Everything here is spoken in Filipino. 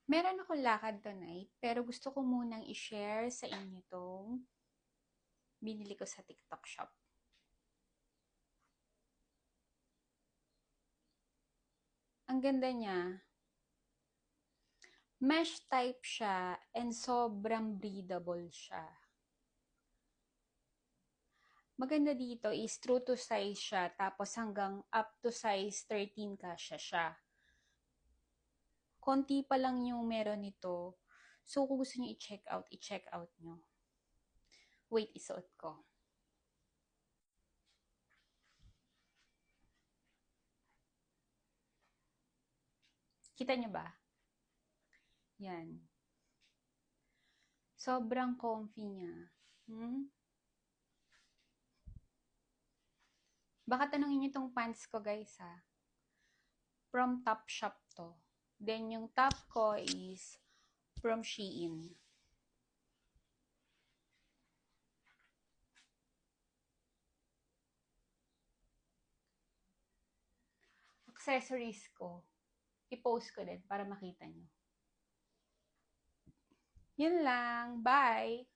Meron akong lakad tonight, pero gusto ko munang i-share sa inyo tong binili ko sa TikTok shop. Ang ganda niya. Mesh type siya and sobrang breathable siya. Maganda dito is true to size siya, tapos hanggang up to size 13 kasya siya. Konti pa lang yung meron nito. So kung gusto niyo i-check out nyo. Wait, isuot ko. Kita niyo ba? Yan. Sobrang comfy niya. Hmm? Baka tanongin niyo tong pants ko guys ha. From Topshop to. Then yung top ko is from Shein. Accessories ko, i-post ko din para makita nyo. Yun lang. Bye!